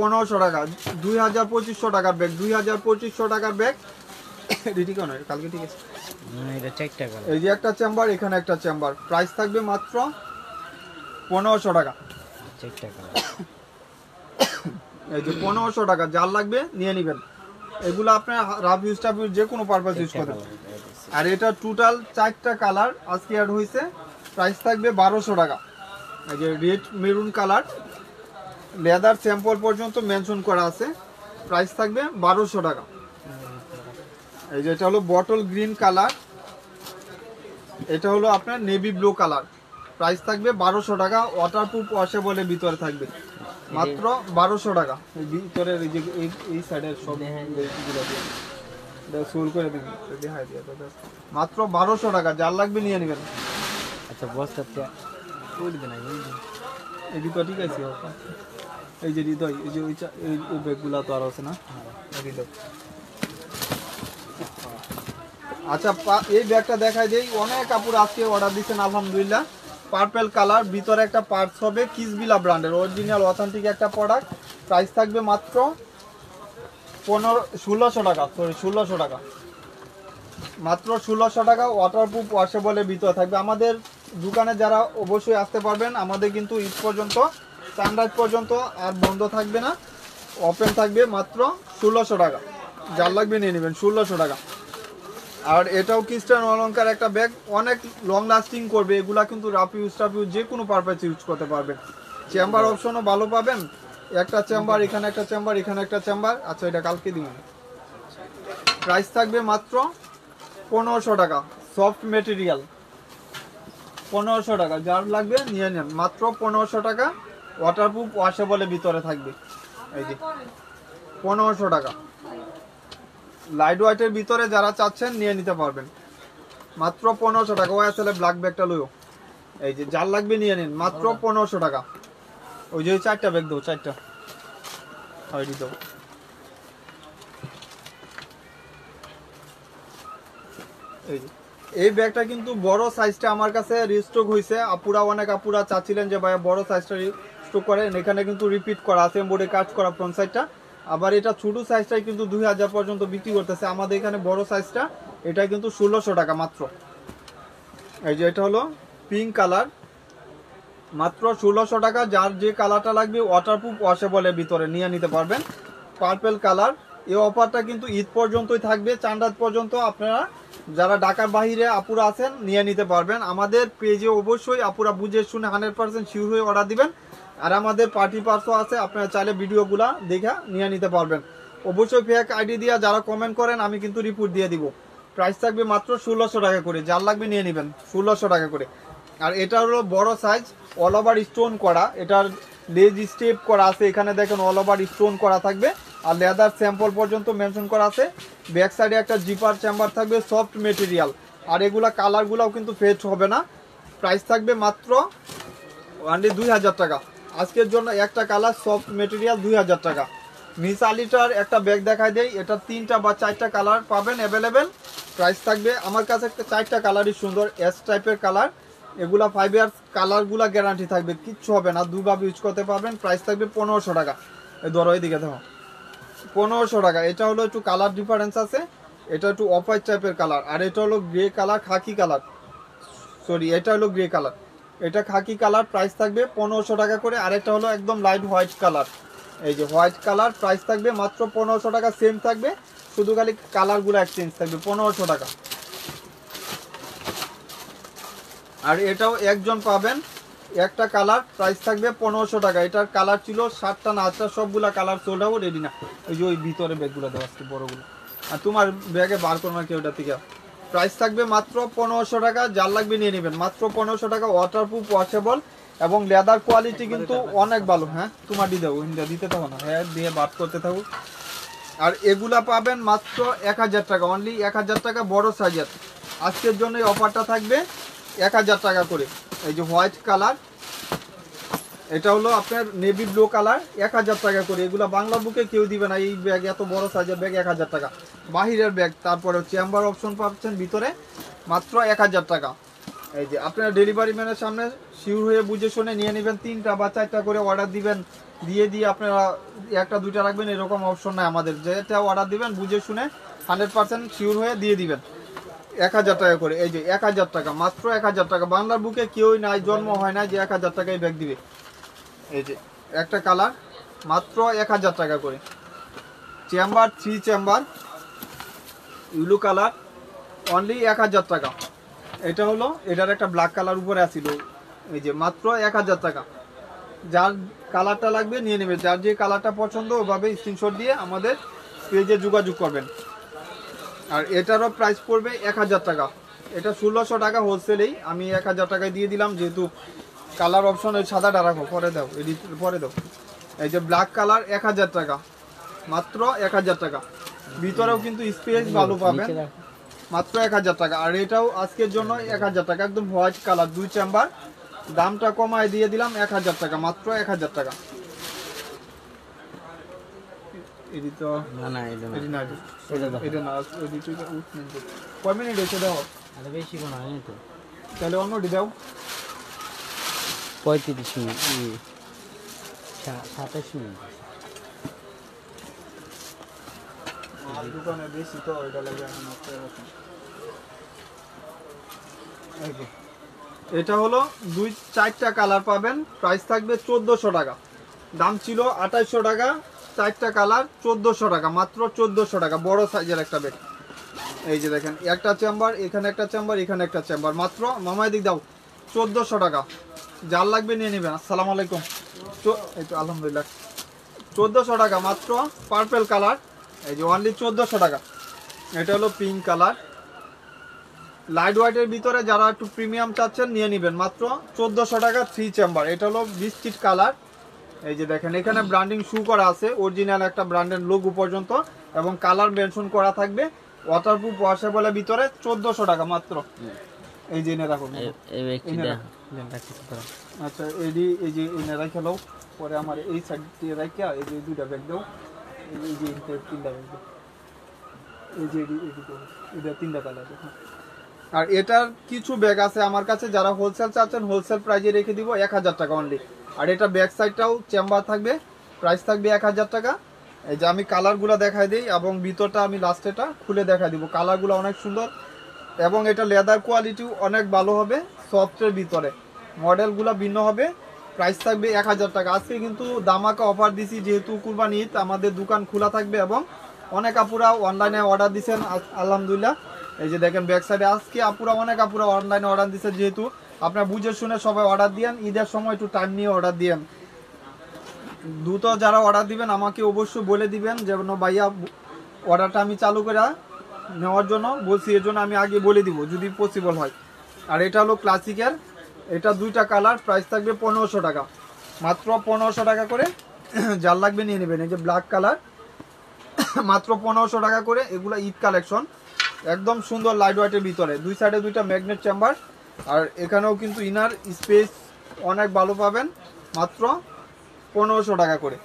1500 টাকা। 2500 টাকার ব্যাগ, 2500 টাকার ব্যাগ। রেডি কেন কালকে? ঠিক আছে, এটা 4টা কালার। এই যে একটা চেম্বার, এখানে একটা চেম্বার, প্রাইস থাকবে মাত্র 1500 টাকা। 4টা কালার, এই যে 1500 টাকা। যার লাগবে নিয়ে নেবেন। এগুলো আপনার রাফ ইউজ টাফ ইউজ যে কোনো পারপাস ইউজ করতে। আর এটা টোটাল 4টা কালার আজকে অ্যাড হয়েছে, প্রাইস থাকবে 1200 টাকা। এই যে red maroon colour, leather sample পর্যন্ত মেনশন করা আছে, প্রাইস থাকবে 1200 টাকা। এই যে এটা হলো বটল গ্রিন কালার, এটা হলো আপনার নেভি ব্লু কালার, প্রাইস থাকবে 1200 টাকা। ওয়াটারপ্রুফ ওয়াশেবলের ভিতরে থাকবে, মাত্র 1200 টাকা। এই ভিতরের এই যে এই সাইডের সব সোল করে দিন, দেখাই দিয়ে মাত্র 1200 টাকা। যার লাগবে নিয়ে নেবেন। আচ্ছা বস্তাতে কই দিবেন? এই তো ঠিক আছে। এই যে হৃদয়, এই যে ওই ব্যাগগুলা তো আর আছে না, হৃদয়। আচ্ছা এই ব্যাগটা দেখাই দেই। অনেক কাপড় আজকে অর্ডার দিচ্ছেন আলহামদুলিল্লাহ। পার্পল কালার, ভিতরে একটা পার্টস হবে কিসবিলা ব্র্যান্ডের, অরিজিনাল অথেন্টিক একটা প্রোডাক্ট। প্রাইস থাকবে মাত্র 1600 টাকা, সরি 1600 টাকা, মাত্র 1600 টাকা। ওয়াটারপ্রুফ ওয়াশেবলের ভিতরে থাকবে। আমাদের দোকানে যারা অবশ্যই আসতে পারবেন, আমাদের কিন্তু ঈদ পর্যন্ত, সানরাইজ পর্যন্ত আর বন্ধ থাকবে না, ওপেন থাকবে। মাত্র 1600 টাকা। যার লাগবে নিয়ে নেবেন, 1600 টাকা। আর এটাও ক্রিস্টান অলংকার একটা ব্যাগ, অনেক লং লাস্টিং করবে। এগুলা কিন্তু রাফ ইউজ টাফ ইউজ যে কোনো পারপাস ইউজ করতে পারবেন। চেম্বার অপশনও ভালো পাবেন, একটা চেম্বার, এখানে একটা চেম্বার, এখানে একটা চেম্বার। আচ্ছা এটা কালকে দিবেন। প্রাইস থাকবে মাত্র 1500 টাকা, সফট মেটেরিয়াল, 1500 টাকা। যার লাগবে নিয়ে নেন, মাত্র 1500 টাকা। ওয়াটারপ্রুফ ওয়াশেবলের ভিতরে থাকবে। এই যে 1500 টাকা, লাইট ওয়াইটের ভিতরে যারা চাচ্ছেন নিয়ে নিতে পারবেন, মাত্র 1500 টাকা। ওয়াইএসএল ব্ল্যাক ব্যাগটা লইও। এই যে যার লাগবে নিয়ে নিন, মাত্র 1500 টাকা। ওই যে 4টা ব্যাগ দাও, 4টা ওইটি দাও। এই ব্যাগটা কিন্তু বড় সাইজটা আমার কাছে রিস্টক হয়েছে। আপুরা অনেক আপুরা চাচ্ছিলেন যে ভাইয়া বড় সাইজটা স্টক করেন, এখানে কিন্তু রিপিট করা আছে, বোর্ডে কাজ করা ফ্রন্ট সাইডটা। আবার এটা ছোট সাইজটাই কিন্তু 2000 পর্যন্ত বিক্রি করতেছে। আমাদের এখানে বড় সাইজটা এটা কিন্তু 1600 টাকা মাত্র। এই যে এটা হলো পিঙ্ক কালার, মাত্র 1600 টাকা। যার যে কালারটা লাগবে ওয়াটারপ্রুফ ওয়াশেবলের ভিতরে নিয়ে নিতে পারবেন। পার্পল কালার, এই অফারটা কিন্তু ঈদ পর্যন্তই থাকবে, চাঁদরাত পর্যন্ত। আপনারা যারা ঢাকার বাইরে আপুরা আছেন নিয়ে নিতে পারবেন। আমাদের পেজে অবশ্যই আপুরা বুঝে শুনে 100% শিওর হয়ে অর্ডার দিবেন। আর আমাদের পার্টি পার্সও আছে, আপনারা চাইলে ভিডিওগুলা দেখে নিয়ে নিতে পারবেন। অবশ্যই ফেক আইডি দিয়ে যারা কমেন্ট করেন আমি কিন্তু রিপোর্ট দিয়ে দিব। প্রাইস থাকবে মাত্র 1600 টাকা করে। যার লাগবে নিয়ে নেবেন, 1600 টাকা করে। আর এটা হলো বড় সাইজ, অল ওভার স্টোন করা, এটার লেজ স্টেপ করা আছে, এখানে দেখেন অল ওভার স্টোন করা থাকবে। আর লেদার স্যাম্পল পর্যন্ত মেনশন করা আছে। ব্যাক সাইডে একটা জিপার চেম্বার থাকবে, সফট মেটেরিয়াল। আর এগুলা কালারগুলাও কিন্তু ফেড হবে না। প্রাইস থাকবে মাত্র অনলি 2000 টাকা। আজকের জন্য একটা কালার সফট মেটেরিয়াল 2000 টাকা। মিস আলিটার একটা ব্যাগ দেখাই দেয়, এটা 3টা বা 4টা কালার পাবেন অ্যাভেলেবেল। প্রাইস থাকবে আমার কাছে 4টা কালারই সুন্দর, এস টাইপের কালার। এগুলা 5 ইয়ার্স, কালারগুলা গ্যারান্টি থাকবে, কিচ্ছু হবে না, দুভাবে ইউজ করতে পারবেন। প্রাইস থাকবে 1500 টাকা। এই ধরো এইদিকে দেখো, 1500 টাকা। এটা হলো একটু কালার ডিফারেন্স আছে, এটা একটু অফ হোয়াইট টাইপের কালার, আর এটা হলো গ্রে কালার, খাকি কালার, সরি এটা হলো গ্রে কালার, এটা খাকি কালার, প্রাইস থাকবে 1500 টাকা করে। আরেকটা হলো একদম লাইট হোয়াইট কালার, এই যে হোয়াইট কালার, প্রাইস থাকবে মাত্র 1500 টাকা, সেম থাকবে, শুধু খালি কালারগুলো এক্সচেঞ্জ থাকবে, 1500 টাকা। আর এটাও একজন পাবেন, একটা কালার, প্রাইস থাকবে 1500 টাকা। এটার কালার ছিল 7টা না 8টা, সবগুলা কালার সোল্ড আউট, রেডি না। ওই যে ওই ভিতরে ব্যাগগুলো দেওয়া আছে বড়গুলো, আর তোমার ব্যাগে বার করো না কেউ ওটা থেকে। প্রাইস থাকবে মাত্র 1500 টাকা, যার লাগবে নিয়ে নেবেন, মাত্র 1500 টাকা। ওয়াটারপ্রুফ, ওয়াশেবল এবং লেদার কোয়ালিটি কিন্তু অনেক ভালো। হ্যাঁ তোমার দিয়ে দেবো, দিতে থাকো না, হ্যাঁ দিয়ে বার করতে থাকো। আর এগুলা পাবেন মাত্র 1000 টাকা, অনলি 1000 টাকা, বড় সাইজের। আজকের জন্য এই অফারটা থাকবে 1000 টাকা করে। এই যে হোয়াইট কালার, এটা হলো আপনার নেভি ব্লু কালার, 1000 টাকা করে। এগুলো বাংলা বুকে কেউ দিবে না, এই ব্যাগ এত বড় সাইজের ব্যাগ 1000 টাকা। বাহিরের ব্যাগ, তারপরে চেম্বার অপশন পাচ্ছেন ভিতরে, মাত্র 1000 টাকা। এই যে আপনারা ডেলিভারি ম্যানের সামনে শিওর হয়ে বুঝে শুনে নিয়ে নেবেন, 3টা বা 4টা করে অর্ডার দিবেন, দিয়ে আপনারা 1টা 2টা রাখবেন, এরকম অপশন নাই আমাদের। যেটা অর্ডার দিবেন বুঝে শুনে 100% শিওর হয়ে দিয়ে দিবেন, 1000 টাকা করে। এই যে 1000 টাকা, মাত্র 1000 টাকা। বাংলার বুকে কেউই নাই, জন্ম হয় না যে 1000 টাকায় ব্যাগ দিবে। এই যে একটা কালার, মাত্র 1000 টাকা করে। Chamber 3 chamber yellow colour, only 1000 টাকা। এটা হলো, এটার একটা ব্ল্যাক কালার উপরে আছিল, এই যে মাত্র 1000 টাকা। যার কালারটা লাগবে নিয়ে নেবে, যার যে কালারটা পছন্দ ওভাবে স্ক্রিনশট দিয়ে আমাদের পেজে যোগাযোগ করবেন। আর এটারও প্রাইস পড়বে 1000 টাকা। এটা 1600 টাকা হোলসেলেই, আমি 1000 টাকায় দিয়ে দিলাম, যেহেতু কালার অপশন ওই সাদাটা রাখো, পরে দাও, এডিট পরে দাও। এই যে ব্ল্যাক কালার 1000 টাকা, মাত্র 1000 টাকা। ভিতরেও কিন্তু স্পেস ভালো পাবেন, মাত্র 1000 টাকা। আর এটাও আজকের জন্য 1000 টাকা, একদম হোয়াইট কালার, 2 চেম্বার, দামটা কমায় দিয়ে দিলাম 1000 টাকা, মাত্র 1000 টাকা। এডি তো না না এটা না, এডি না, এটা দাও। এটা না, এডি তো উঠবেন। কয় মিনিট হয়েছে দাও, আরে বেশি কোন হয় না তো, তাহলে অন্যটি দাও। 35 মিনিট, 27 মিনিট। আর দোকানে বেশি তো, এটা লাগে আমি নষ্ট হয়ে গেছে। এই যে এটা হলো 2-4টা কালার পাবেন, প্রাইস থাকবে 1400 টাকা। দাম ছিল 2800 টাকা, 4টা কালার 1400 টাকা, মাত্র 1400 টাকা। বড় সাইজের একটা ব্যাগ। এই যে দেখেন, একটা চেম্বার, এখানে একটা চেম্বার, এখানে একটা চেম্বার, মাত্র মামায় দিক দাও 1400 টাকা। যার লাগবে নিয়ে নেবেন। আসসালামু আলাইকুম। এই তো আলহামদুলিল্লাহ, 1400 টাকা মাত্র। পার্পেল কালার, এই যে অনলি 1400 টাকা। এটা হলো পিঙ্ক কালার, লাইট হোয়াইটের ভিতরে যারা একটু প্রিমিয়াম চাচ্ছেন নিয়ে নেবেন, মাত্র 1400 টাকা। 3 চেম্বার, এটা হলো বিস্কিট কালার। এই যে দেখেন, এখানে ব্র্যান্ডিং শু করা আছে, অরিজিনাল একটা ব্র্যান্ডের লোগো পর্যন্ত, এবং কালার মেনশন করা থাকবে। ওয়াটারপ্রুফ, ওয়াশেবলের ভিতরে 1400 টাকা মাত্র। এই যে এনে রাখো, এই ব্যক্তিটা আচ্ছা এডি, এই যে এনে রাখে নাও, পরে আমার এই সাইড দিয়ে রাখিয়া এই যে 2টা ব্যাগ দাও, এই যে 3টা ব্যাগ দাও, এই যে এটা 3টা কালার। আর এটার কিছু ব্যাগ আছে আমার কাছে, যারা হোলসেল চাচ্ছেন হোলসেল প্রাইজে রেখে দিব 1000 টাকা অনলি। আর এটা ব্যাক সাইডটাও চেম্বার থাকবে, প্রাইস থাকবে 1000 টাকা। এই যে আমি কালারগুলো দেখাই দিই, এবং ভিতরটা আমি লাস্টেটা খুলে দেখাই দিব। কালারগুলো অনেক সুন্দর, এবং এটা লেদার কোয়ালিটিও অনেক ভালো হবে, সফটের ভিতরে। মডেলগুলো ভিন্ন হবে, প্রাইস থাকবে 1000 টাকা। আজকে কিন্তু দামাকা অফার দিছি, যেহেতু কুরবানি ঈদ, আমাদের দোকান খোলা থাকবে, এবং অনেক আপুরা অনলাইনে অর্ডার দিচ্ছেন আলহামদুলিল্লাহ। এই যে দেখেন ব্যাক সাইডে, আজকে অনেক আপুরা অনলাইনে অর্ডার দিচ্ছেন, যেহেতু আপনার বুঝে শুনে সবাই অর্ডার দিয়েন, ঈদের সময় একটু টাইম নিয়ে অর্ডার দিয়েন। দ্রুত যারা অর্ডার দিবেন আমাকে অবশ্যই বলে দিবেন, যেন ভাইয়া অর্ডারটা আমি চালু করে নেওয়ার জন্য বলছি, এর জন্য আমি আগে বলে দিব যদি পসিবল হয়। আর এটা হলো ক্লাসিকের, এটা 2টা কালার, প্রাইস থাকবে 1500 টাকা, মাত্র 1500 টাকা করে। যার লাগবে নিয়ে নেবেন। এই যে ব্ল্যাক কালার, মাত্র 1500 টাকা করে। এগুলো ঈদ কালেকশন, একদম সুন্দর লাইট হোয়াইটের ভিতরে, 2 সাইডে 2টা ম্যাগনেট চেম্বার। আর এখানেও কিন্তু ইনার স্পেস অনেক ভালো পাবেন, মাত্র 1500 টাকা করে।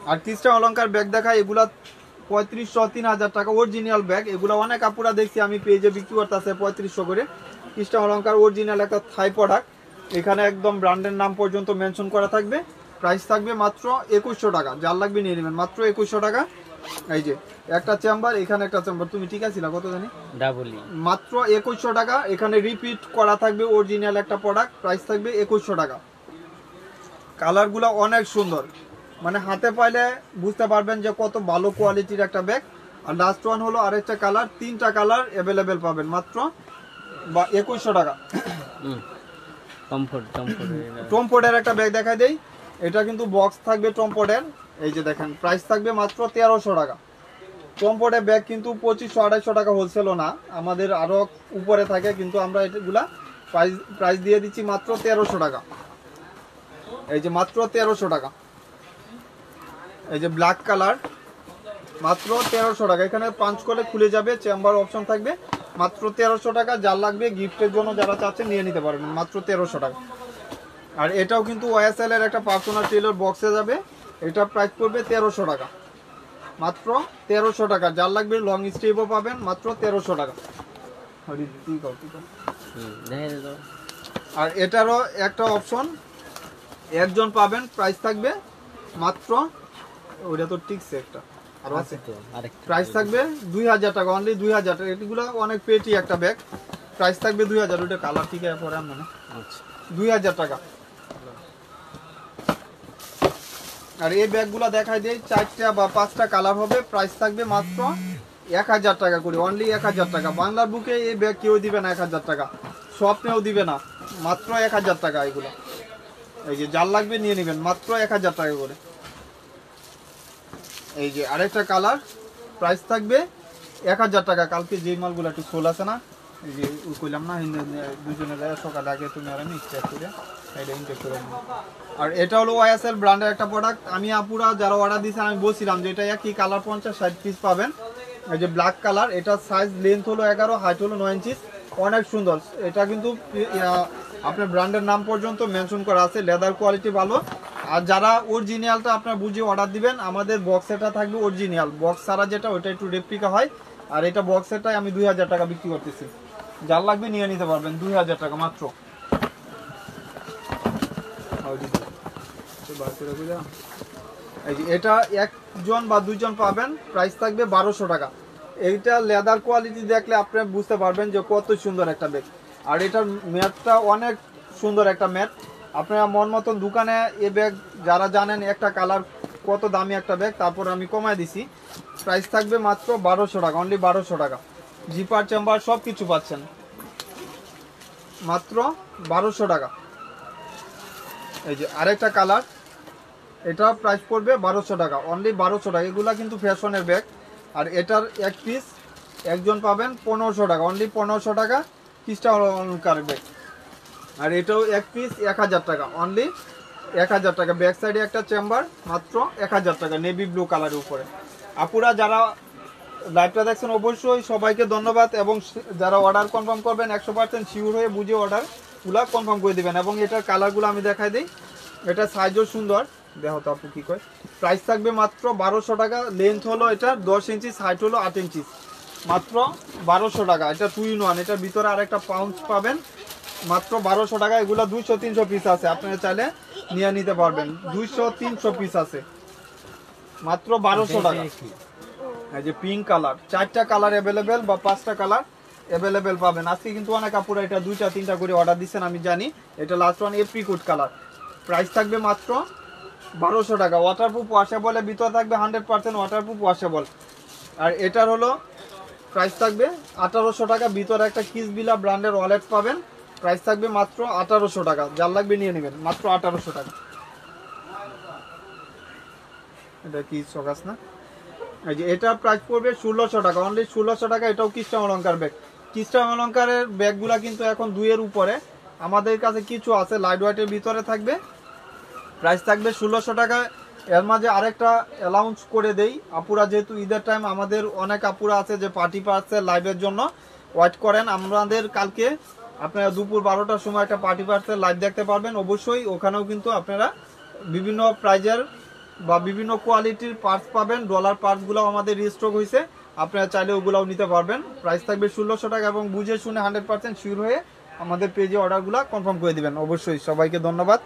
আর খ্রিস্টান অলংকার ব্যাগ দেখায়, এগুলা 3500-3000 টাকা অরিজিনাল ব্যাগ। এগুলো অনেক আপুরা দেখছি আমি পেজে বিক্রি করতেছে 3500 করে। খ্রিস্টান অলংকার অরিজিনাল একটা থাই প্রোডাক্ট, এখানে একদম ব্র্যান্ডের নাম পর্যন্ত মেনশন করা থাকবে। প্রাইস থাকবে মাত্র 2100 টাকা। যার লাগবে নিয়ে নেবেন, মাত্র 2100 টাকা। এই যে একটা চেম্বার, এখানে একটা চেম্বার, তুমি ঠিক আছে না কত জানি ডাবলই মাত্র 2100 টাকা। এখানে রিপিট করা থাকবে অরিজিনাল একটা প্রোডাক্ট, প্রাইস থাকবে 2100 টাকা। কালারগুলো অনেক সুন্দর, মানে হাতে পাইলে বুঝতে পারবেন যে কত ভালো কোয়ালিটির একটা ব্যাগ। আর লাস্ট ওয়ান হলো আরেকটা কালার, 3টা কালার অ্যাভেলেবেল পাবেন মাত্র 2100 টাকা। টমফোর্ডের একটা ব্যাগ দেখাই দেই, এটা কিন্তু বক্স থাকবে টমফোর্ডের। এই যে দেখেন প্রাইস থাকবে মাত্র 1300 টাকা। টমফোর্ডের ব্যাগ কিন্তু 2500-2800 টাকা হোলসেলও না, আমাদের আরো উপরে থাকে, কিন্তু আমরা এগুলা প্রাইস দিয়ে দিচ্ছি মাত্র 1300 টাকা। এই যে মাত্র 1300 টাকা। এই যে ব্ল্যাক কালার মাত্র 1300 টাকা। এখানে পাঁচ করে খুলে যাবে, চেম্বার অপশন থাকবে, মাত্র 1300 টাকা। যার লাগবে গিফটের জন্য যারা চাচ্ছেন নিয়ে নিতে পারবেন মাত্র 1300 টাকা। আর এটাও কিন্তু ওয়াইএসএল এর একটা পার্সোনাল টেলর বক্সে যাবে, এটা প্রাইস পড়বে 1300 টাকা, মাত্র 1300 টাকা। যার লাগবে লং স্টেপও পাবেন মাত্র 1300 টাকা। আর এটারও একটা অপশন একজন পাবেন, প্রাইস থাকবে মাত্র, ওইটা তো টিকছে একটা আর আছে, প্রাইস থাকবে 2000 টাকা, অনলি 2000 টাকা। এগুলো অনেক পেটি একটা ব্যাগ, প্রাইস থাকবে 2000। ওইটা কালার ঠিক আছে পরে মনে 2000 টাকা। আর এই ব্যাগগুলো দেখাই দেই, 4টা বা 5টা কালার হবে, প্রাইস থাকবে মাত্র 1000 টাকা করে, অনলি 1000 টাকা। বাংলার বুকে এই ব্যাগ কেউ দিবে না 1000 টাকা, স্বপ্নেও দিবে না, মাত্র 1000 টাকা এগুলো। এই যে যার লাগবে নিয়ে নেবেন মাত্র 1000 টাকা করে। এই যে আরেকটা কালার, প্রাইস থাকবে 1000 টাকা। কালকে যে মালগুলো একটু সোল আছে না, এই যে কইলাম না দুজনে যায় সকালে আগে তুমি আর আমি চেক করে এটা ইনটেক করে নিই। আর এটা হলো ওয়াইএসএল ব্র্যান্ডের একটা প্রোডাক্ট। আমি আপুরা যারা অর্ডার দিয়েছেন আমি বলছিলাম যে এটা একই কালার 50-60 পিস পাবেন। এই যে ব্ল্যাক কালার, এটা সাইজ লেন্থ হলো 11, হাইট হলো 9 ইঞ্চি, অনেক সুন্দর। এটা কিন্তু আপনার ব্র্যান্ডের নাম পর্যন্ত মেনশন করা আছে, লেদার কোয়ালিটি ভালো। আর যারা অরিজিনালটা আপনার বুঝে অর্ডার দিবেন, আমাদের বক্সেটা থাকবে অরিজিনাল, বক্স ছাড়া যেটা ওইটা একটু রেপ্লিকা হয়। আর এটা বক্সেরটাই আমি 2000 টাকা বিক্রি করতেছি, যার লাগবে নিয়ে নিতে পারবেন 2000 টাকা মাত্র। এই যে এটা একজন বা দুইজন পাবেন, প্রাইস থাকবে 1200 টাকা। এইটা লেদার কোয়ালিটি দেখলে আপনি বুঝতে পারবেন যে কত সুন্দর একটা ব্যাগ। আর এটার ম্যাটটা অনেক সুন্দর একটা ম্যাট। আপনারা মন মতন দোকানে এ ব্যাগ যারা জানেন একটা কালার কত দামি একটা ব্যাগ, তারপর আমি কমায় দিছি, প্রাইস থাকবে মাত্র 1200 টাকা, অনলি 1200 টাকা। জিপার চেম্বার সব কিছু পাচ্ছেন মাত্র 1200 টাকা। এই যে আরেকটা কালার, এটা প্রাইস পড়বে 1200 টাকা, অনলি 1200 টাকা। এগুলা কিন্তু ফ্যাশনের ব্যাগ। আর এটার এক পিস একজন পাবেন 1500 টাকা, অনলি 1500 টাকা খ্রিস্টান অলঙ্কার ব্যাগ। আর এটাও এক পিস 1000 টাকা, অনলি 1000 টাকা। ব্যাক সাইডে একটা চেম্বার, মাত্র 1000 টাকা, নেভি ব্লু কালারের উপরে। আপুরা যারা লাইভটা দেখছেন অবশ্যই সবাইকে ধন্যবাদ, এবং যারা অর্ডার কনফার্ম করবেন 100% শিওর হয়ে বুঝে অর্ডারগুলো কনফার্ম করে দিবেন। এবং এটার কালারগুলো আমি দেখাই দিই, এটা সাইজও সুন্দর, দেখো তো আপু কি কয়। প্রাইস থাকবে মাত্র 1200 টাকা। লেন্থ হলো এটা 10 ইঞ্চি, হাইট হলো 8 ইঞ্চি, মাত্র 1200 টাকা। এটা 2 in 1, এটার ভিতরে আরেকটা পাউচ পাবেন, মাত্র 1200 টাকা। এগুলো 200-300 পিস আছে, আপনারা চাইলে নিয়ে নিতে পারবেন। 200-300 পিস আছে, মাত্র 1200 টাকা। এই যে পিঙ্ক কালার, 4টা কালার অ্যাভেলেবেল বা 5টা কালার অ্যাভেলেবেল পাবেন। আজকে কিন্তু অনেক কাপড় এটা 2টা-3টা করে অর্ডার দিচ্ছেন, আমি জানি। এটা last one apricot colour, price থাকবে মাত্র 1200 টাকা। ওয়াটারপ্রুফ ওয়াশেবলের ভিতরে থাকবে 100% ওয়াটারপ্রুফ ওয়াশেবল। আর এটার হলো প্রাইস থাকবে 1800 টাকা। ভিতরে একটা কিসবিলা ব্র্যান্ডের ওয়ালেট পাবেন, প্রাইস থাকবে মাত্র 1800 টাকা। যার লাগবে নিয়ে নেবেন, মাত্র 1800 টাকা। এটা কি সকাস না, এই যে এটা প্রাইস পড়বে 1600 টাকা, অনলি 1600 টাকা। এটাও খ্রিস্টান অলঙ্কার ব্যাগ। খ্রিস্টান অলঙ্কারের ব্যাগগুলা কিন্তু এখন 2 এর উপরে, আমাদের কাছে কিছু আছে লাইট ওয়েটের ভিতরে থাকবে, প্রাইস থাকবে 1600 টাকা। এর মাঝে আরেকটা অ্যালাউন্স করে দেই, আপুরা যেহেতু ঈদের টাইম, আমাদের অনেক আপুরা আছে যে পার্টি পার্সের লাইভের জন্য ওয়েট করেন। আমাদের কালকে আপনারা দুপুর 12টার সময় একটা পার্টি পার্সের লাইভ দেখতে পারবেন। অবশ্যই ওখানেও কিন্তু আপনারা বিভিন্ন প্রাইজের বা বিভিন্ন কোয়ালিটির পার্টস পাবেন। ডলার পার্টসগুলো আমাদের রিস্টক হয়েছে, আপনারা চাইলে ওগুলাও নিতে পারবেন। প্রাইস থাকবে 1600 টাকা, এবং বুঝে শুনে 100% শিওর হয়ে আমাদের পেজে অর্ডারগুলো কনফার্ম করে দিবেন। অবশ্যই সবাইকে ধন্যবাদ।